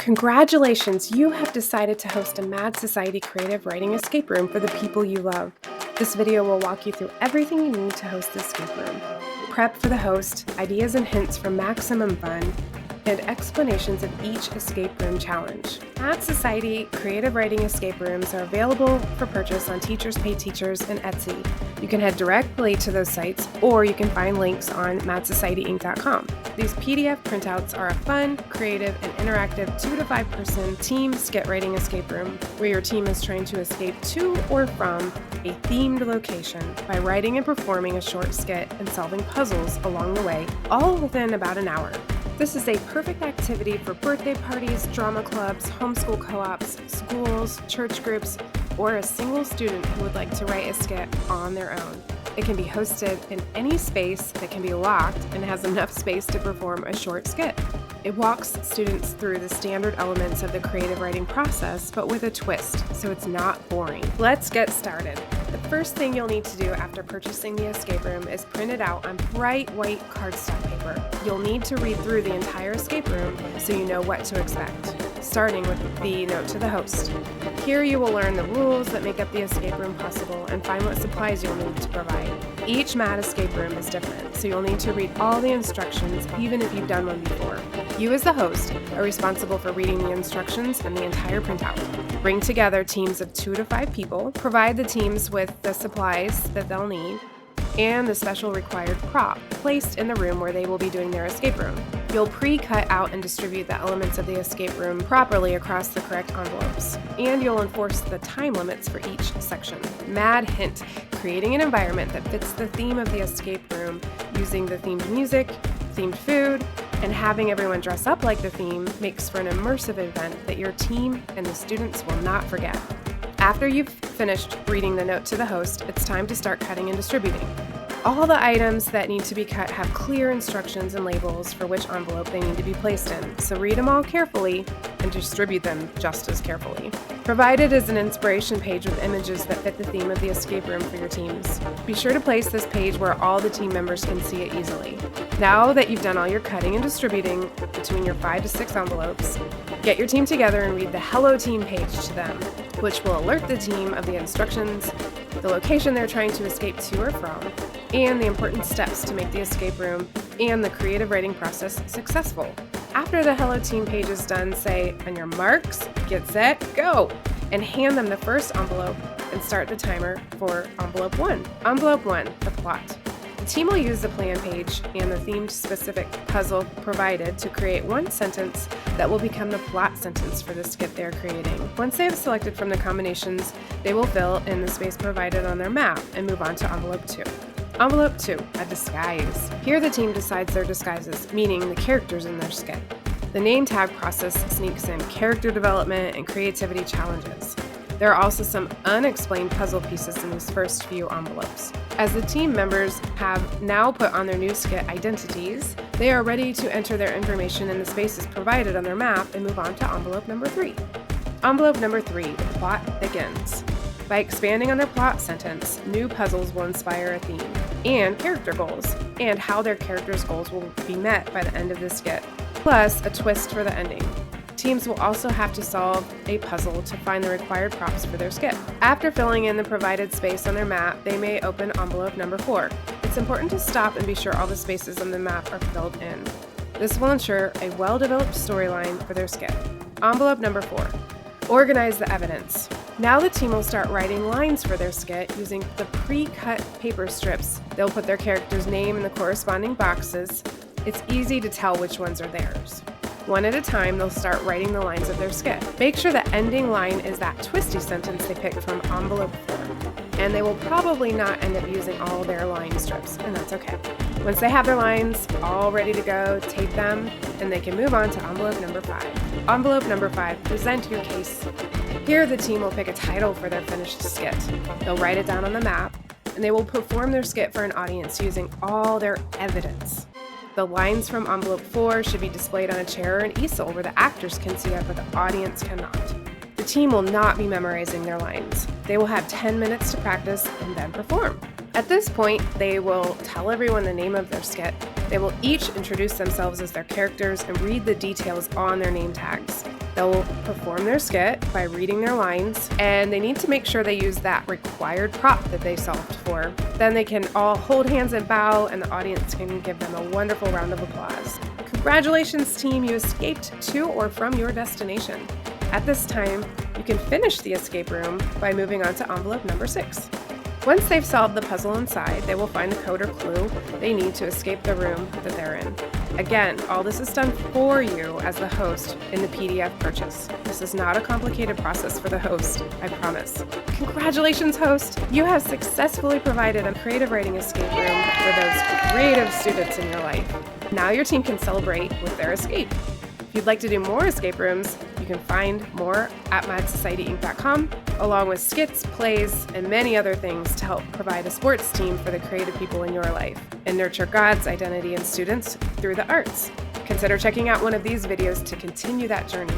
Congratulations, you have decided to host a Mad Society creative writing escape room for the people you love. This video will walk you through everything you need to host the escape room. Prep for the host, ideas and hints for maximum fun, and explanations of each escape room challenge. Mad Society creative writing escape rooms are available for purchase on Teachers Pay Teachers and Etsy. You can head directly to those sites, or you can find links on madsocietyinc.com. These PDF printouts are a fun, creative, and interactive 2 to 5 person team skit writing escape room where your team is trying to escape to or from a themed location by writing and performing a short skit and solving puzzles along the way, all within about an hour. This is a perfect activity for birthday parties, drama clubs, homeschool co-ops, schools, church groups, or a single student who would like to write a skit on their own. It can be hosted in any space that can be locked and has enough space to perform a short skit. It walks students through the standard elements of the creative writing process, but with a twist, so it's not boring. Let's get started. The first thing you'll need to do after purchasing the escape room is print it out on bright white cardstock paper. You'll need to read through the entire escape room so you know what to expect, starting with the note to the host. Here you will learn the rules that make up the escape room possible and find what supplies you'll need to provide. Each Mad escape room is different, so you'll need to read all the instructions even if you've done one before. You as the host are responsible for reading the instructions and the entire printout. Bring together teams of 2 to 5 people, provide the teams with the supplies that they'll need, and the special required prop placed in the room where they will be doing their escape room. You'll pre-cut out and distribute the elements of the escape room properly across the correct envelopes, and you'll enforce the time limits for each section. Mad hint, creating an environment that fits the theme of the escape room using the themed music, themed food, and having everyone dress up like the theme makes for an immersive event that your team and the students will not forget. After you've finished reading the note to the host, it's time to start cutting and distributing. All the items that need to be cut have clear instructions and labels for which envelope they need to be placed in, so read them all carefully and distribute them just as carefully. Provided is an inspiration page with images that fit the theme of the escape room for your teams. Be sure to place this page where all the team members can see it easily. Now that you've done all your cutting and distributing between your 5 to 6 envelopes, get your team together and read the Hello Team page to them, which will alert the team of the instructions, the location they're trying to escape to or from, and the important steps to make the escape room and the creative writing process successful. After the Hello Team page is done, say, on your marks, get set, go, and hand them the first envelope and start the timer for envelope 1. Envelope 1, the plot. The team will use the plan page and the themed specific puzzle provided to create one sentence that will become the plot sentence for the skit they're creating. Once they have selected from the combinations, they will fill in the space provided on their map and move on to envelope 2. Envelope 2, a disguise. Here the team decides their disguises, meaning the characters in their skit. The name tag process sneaks in character development and creativity challenges. There are also some unexplained puzzle pieces in these first few envelopes. As the team members have now put on their new skit identities, they are ready to enter their information in the spaces provided on their map and move on to envelope number 3. Envelope number 3, the plot begins. By expanding on their plot sentence, new puzzles will inspire a theme and character goals, and how their characters' goals will be met by the end of the skit, plus a twist for the ending. Teams will also have to solve a puzzle to find the required props for their skit. After filling in the provided space on their map, they may open envelope number 4. It's important to stop and be sure all the spaces on the map are filled in. This will ensure a well-developed storyline for their skit. Envelope number 4. Organize the evidence. Now the team will start writing lines for their skit using the pre-cut paper strips. They'll put their character's name in the corresponding boxes. It's easy to tell which ones are theirs. One at a time, they'll start writing the lines of their skit. Make sure the ending line is that twisty sentence they picked from envelope 4. And they will probably not end up using all their line strips, and that's okay. Once they have their lines all ready to go, tape them, and they can move on to envelope number 5. Envelope number 5, present your case. Here the team will pick a title for their finished skit. They'll write it down on the map, and they will perform their skit for an audience using all their evidence. The lines from envelope 4 should be displayed on a chair or an easel where the actors can see it, but the audience cannot. The team will not be memorizing their lines. They will have 10 minutes to practice and then perform. At this point, they will tell everyone the name of their skit. They will each introduce themselves as their characters and read the details on their name tags. They'll perform their skit by reading their lines, and they need to make sure they use that required prop that they solved for. Then they can all hold hands and bow, and the audience can give them a wonderful round of applause. Congratulations, team, you escaped to or from your destination. At this time, you can finish the escape room by moving on to envelope number 6. Once they've solved the puzzle inside, they will find the code or clue they need to escape the room that they're in. Again, all this is done for you as the host in the PDF purchase. This is not a complicated process for the host, I promise. Congratulations, host! You have successfully provided a creative writing escape room for those creative students in your life. Now your team can celebrate with their escape. If you'd like to do more escape rooms, you can find more at madsocietyinc.com, along with skits, plays, and many other things to help provide a sports team for the creative people in your life and nurture God's identity in students through the arts. Consider checking out one of these videos to continue that journey.